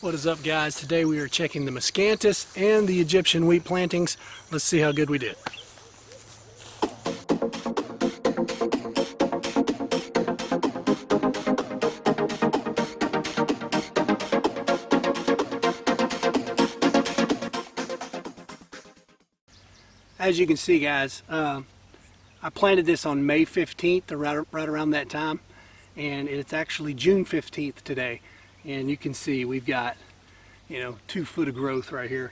What is up, guys? Today we are checking the Mescantis and the Egyptian wheat plantings. Let's see how good we did. As you can see, guys, I planted this on May 15th, or right around that time, and it's actually June 15th today. And you can see we've got, 2 foot of growth right here.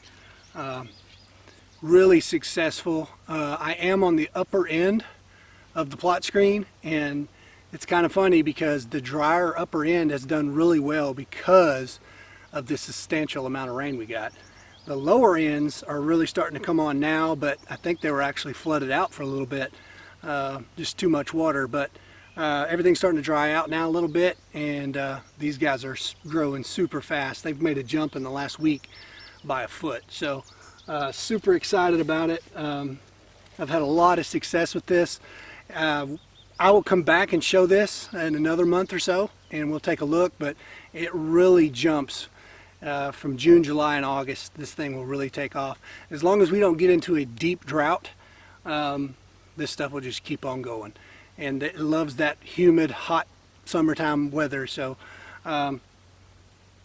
Really successful. I am on the upper end of the plot screen, and it's kind of funny because the drier upper end has done really well because of this substantial amount of rain we got. The lower ends are really starting to come on now, but I think they were actually flooded out for a little bit. Just too much water, but everything's starting to dry out now a little bit, and these guys are growing super fast. They've made a jump in the last week by a foot, so super excited about it. I've had a lot of success with this. I will come back and show this in another month or so, and we'll take a look, but it really jumps from June, July, and August. This thing will really take off. As long as we don't get into a deep drought, this stuff will just keep on going. And it loves that humid, hot summertime weather. So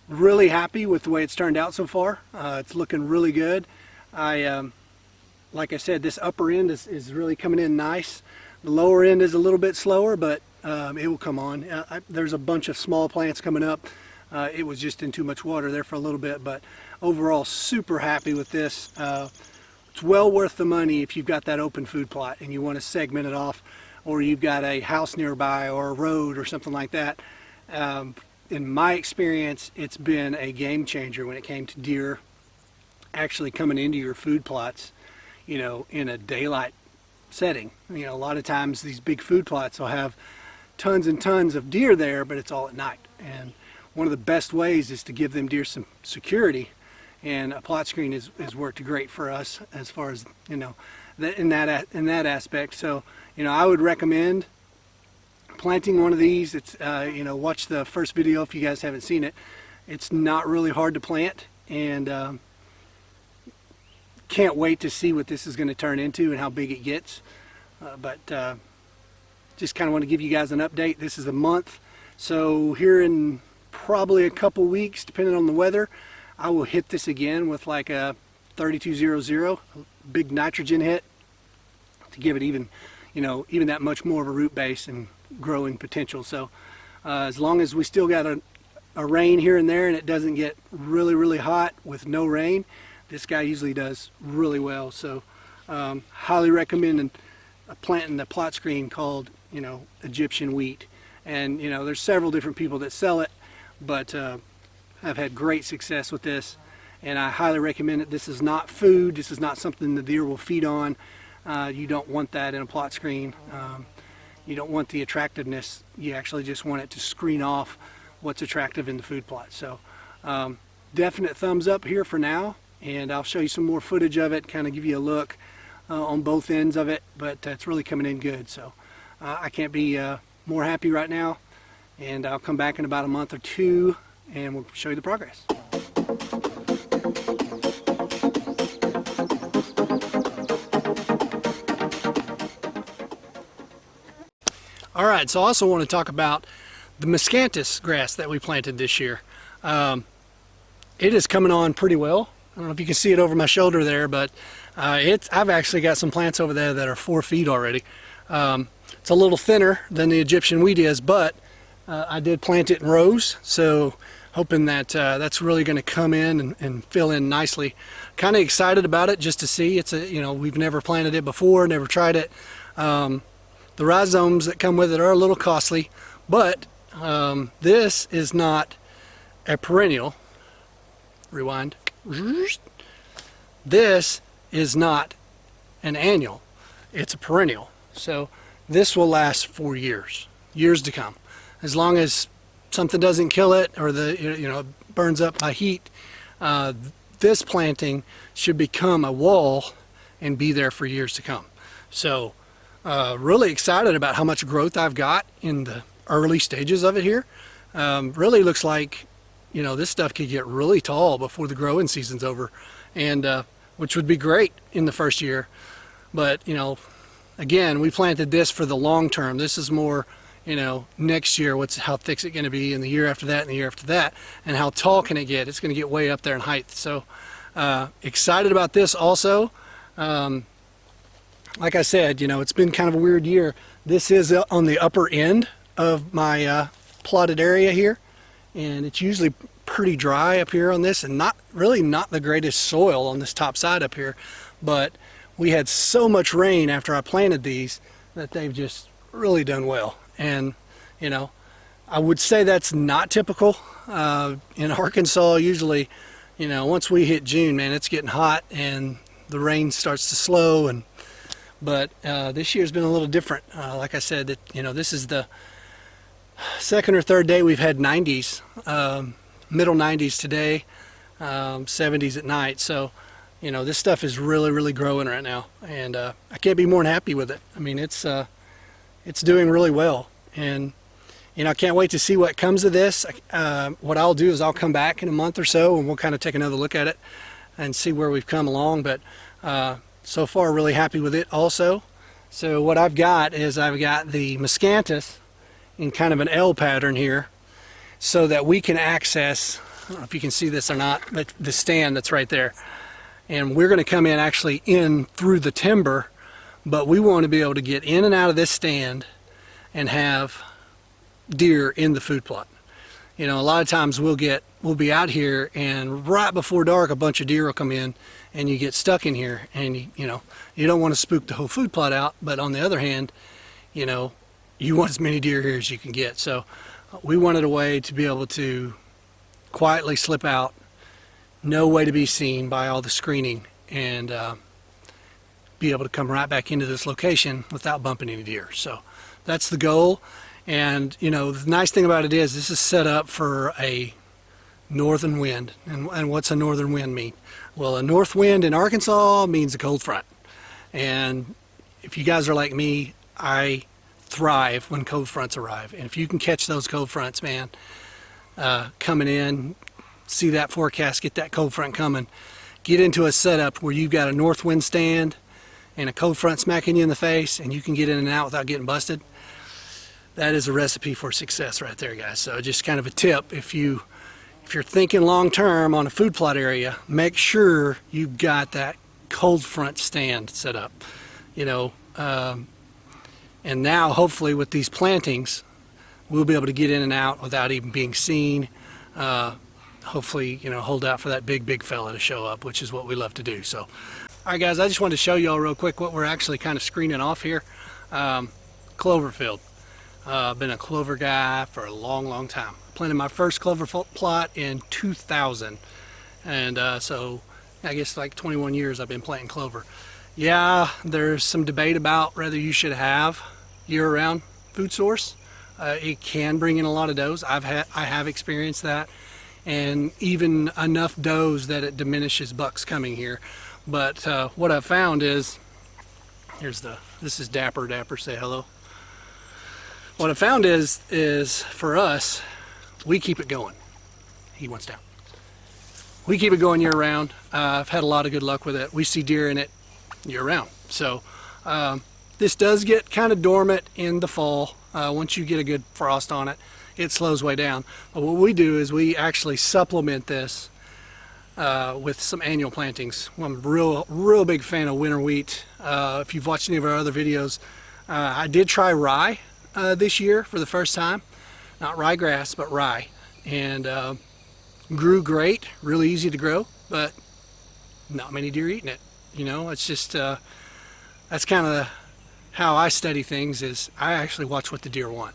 really happy with the way it's turned out so far. It's looking really good. Like I said, this upper end is really coming in nice. The lower end is a little bit slower, but it will come on. There's a bunch of small plants coming up. It was just in too much water there for a little bit, but overall super happy with this. It's well worth the money if you've got that open food plot and you want to segment it off, or you've got a house nearby or a road or something like that. In my experience, it's been a game changer when it came to deer actually coming into your food plots, in a daylight setting. A lot of times these big food plots will have tons and tons of deer there, but it's all at night. And one of the best ways is to give them deer some security, and a plot screen has worked great for us as far as, in that aspect. So, I would recommend planting one of these. It's, watch the first video if you guys haven't seen it. It's not really hard to plant, and can't wait to see what this is going to turn into and how big it gets. But just kind of want to give you guys an update. This is a month, so here in probably a couple weeks, depending on the weather, I will hit this again with like a 3200, a big nitrogen hit to give it even that much more of a root base and growing potential. So as long as we still got a rain here and there and it doesn't get really, really hot with no rain, this guy usually does really well. So highly recommend planting the plot screen called, Egyptian wheat. And, there's several different people that sell it, but I've had great success with this, and I highly recommend it. This is not food. This is not something the deer will feed on. You don't want that in a plot screen. You don't want the attractiveness. You actually just want it to screen off what's attractive in the food plot. So definite thumbs up here for now, and I'll show you some more footage of it, kind of give you a look on both ends of it, but it's really coming in good. So I can't be more happy right now, and I'll come back in about a month or two and we'll show you the progress. Alright, so I also want to talk about the Mescantis grass that we planted this year. It is coming on pretty well. I don't know if you can see it over my shoulder there, but I've actually got some plants over there that are 4 feet already. It's a little thinner than the Egyptian wheat is, but I did plant it in rows, so hoping that that's really going to come in and fill in nicely. Kind of excited about it just to see. It's we've never planted it before, never tried it. The rhizomes that come with it are a little costly, but this is not a perennial. Rewind. This is not an annual. It's a perennial. So this will last for years to come. As long as something doesn't kill it, or it burns up by heat, this planting should become a wall and be there for years to come. So really excited about how much growth I've got in the early stages of it here. Really looks like you know, this stuff could get really tall before the growing season's over, and which would be great in the first year. But, you know, again, we planted this for the long term. This is more, you know, next year, how thick's it going to be, and the year after that, and the year after that, and how tall can it get? It's going to get way up there in height. So excited about this also. Like I said, you know, it's been kind of a weird year. This is on the upper end of my plotted area here, and it's usually pretty dry up here on this, and not the greatest soil on this top side up here. But we had so much rain after I planted these that they've just really done well. And, you know, I would say that's not typical. In Arkansas, usually, you know, once we hit June, man, it's getting hot and the rain starts to slow. But this year's been a little different. Like I said, that, you know, this is the second or third day we've had 90s, middle 90s today, 70s at night. So, you know, this stuff is really growing right now, and I can't be more than happy with it. I mean, it's doing really well, and, you know, I can't wait to see what comes of this. What I'll do is I'll come back in a month or so, and we'll kind of take another look at it and see where we've come along. But so far, really happy with it also. So what I've got is I've got the Mescantis in kind of an L pattern here, so that we can access, I don't know if you can see this or not, but the stand that's right there. And we're going to come in actually in through the timber, but we want to be able to get in and out of this stand and have deer in the food plot. You know, a lot of times we'll be out here, and right before dark a bunch of deer will come in, and you get stuck in here, and you know, you don't want to spook the whole food plot out, but on the other hand, you know, you want as many deer here as you can get. So we wanted a way to be able to quietly slip out, no way to be seen by all the screening, and be able to come right back into this location without bumping any deer. So that's the goal. And, you know, the nice thing about it is this is set up for a northern wind. And what's a northern wind mean? Well, a north wind in Arkansas means a cold front. And if you guys are like me, I thrive when cold fronts arrive. And if you can catch those cold fronts, man, coming in, see that forecast, get that cold front coming, get into a setup where you've got a north wind stand and a cold front smacking you in the face, and you can get in and out without getting busted. That is a recipe for success right there, guys. So just kind of a tip, if you're thinking long term on a food plot area, make sure you've got that cold front stand set up, you know. And now hopefully with these plantings, we'll be able to get in and out without even being seen. Hopefully, you know, hold out for that big fella to show up, which is what we love to do. So, all right, guys, I just wanted to show you all real quick what we're actually kind of screening off here. Clover field. Been a clover guy for a long time. Planted my first clover plot in 2000, and so I guess like 21 years I've been planting clover. Yeah, there's some debate about whether you should have year-round food source. It can bring in a lot of does. I have experienced that, and even enough does that it diminishes bucks coming here. But what I've found is, this is Dapper, say hello. What I found is for us, we keep it going. He wants down. We keep it going year round. I've had a lot of good luck with it. We see deer in it year round. So this does get kind of dormant in the fall. Once you get a good frost on it, it slows way down. But what we do is we actually supplement this with some annual plantings. I'm a real big fan of winter wheat. If you've watched any of our other videos, I did try rye this year for the first time. Not ryegrass, but rye. And grew great, really easy to grow, but not many deer eating it. You know, it's just, that's kind of how I study things, is I actually watch what the deer want.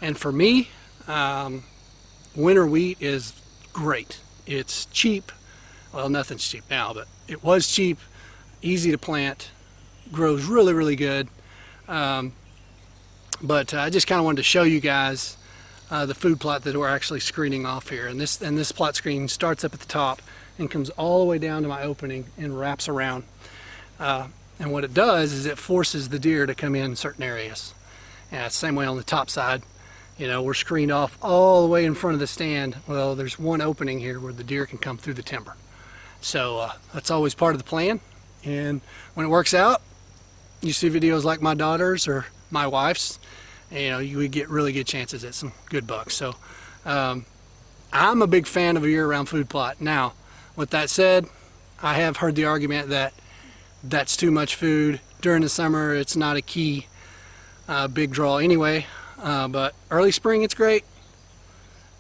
And for me, winter wheat is great. It's cheap. Well, nothing's cheap now, but it was cheap, easy to plant, grows really good. But I just kind of wanted to show you guys the food plot that we're actually screening off here. And this plot screen starts up at the top and comes all the way down to my opening and wraps around. And what it does is it forces the deer to come in certain areas. And it's the same way on the top side. You know, we're screened off all the way in front of the stand. Well, there's one opening here where the deer can come through the timber. So that's always part of the plan. And when it works out, you see videos like my daughter's or my wife's, you know, you would get really good chances at some good bucks. So I'm a big fan of a year-round food plot. Now, with that said, I have heard the argument that that's too much food. During the summer, it's not a key big draw anyway. But early spring, it's great.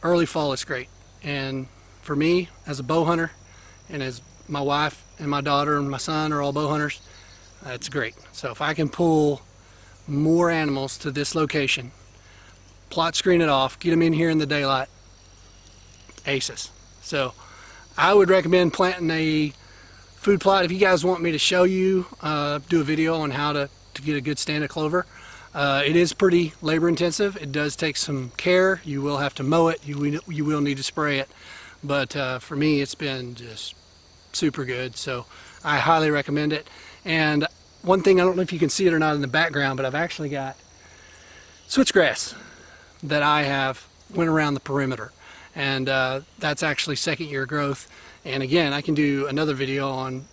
Early fall, it's great. And for me, as a bow hunter, and as my wife and my daughter and my son are all bow hunters, it's great. So if I can pull more animals to this location, plot screen it off, get them in here in the daylight, aces. So I would recommend planting a food plot. If you guys want me to show you, do a video on how to get a good stand of clover. It is pretty labor intensive. It does take some care. You will have to mow it. You will need to spray it. But for me, it's been just super good. So I highly recommend it. And one thing, I don't know if you can see it or not in the background, but I've actually got switchgrass that I have went around the perimeter. And that's actually second year growth. And again, I can do another video on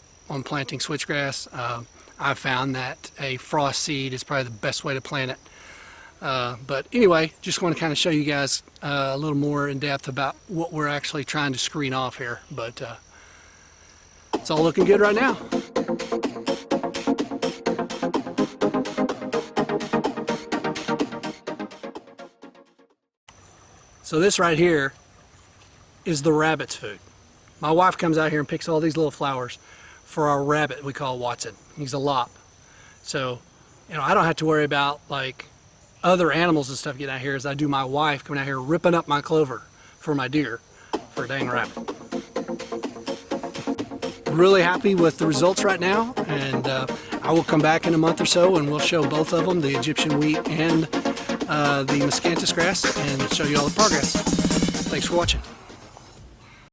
planting switchgrass. I've found that a frost seed is probably the best way to plant it. But anyway, just want to kind of show you guys a little more in depth about what we're actually trying to screen off here. But it's all looking good right now. So this right here is the rabbit's food. My wife comes out here and picks all these little flowers for our rabbit we call Watson. He's a lop. So, you know, I don't have to worry about like other animals and stuff getting out here as I do my wife coming out here ripping up my clover for my deer for a dang rabbit. Really happy with the results right now, and I will come back in a month or so and we'll show both of them, the Egyptian wheat and the Mescantis grass, and show you all the progress. Thanks for watching.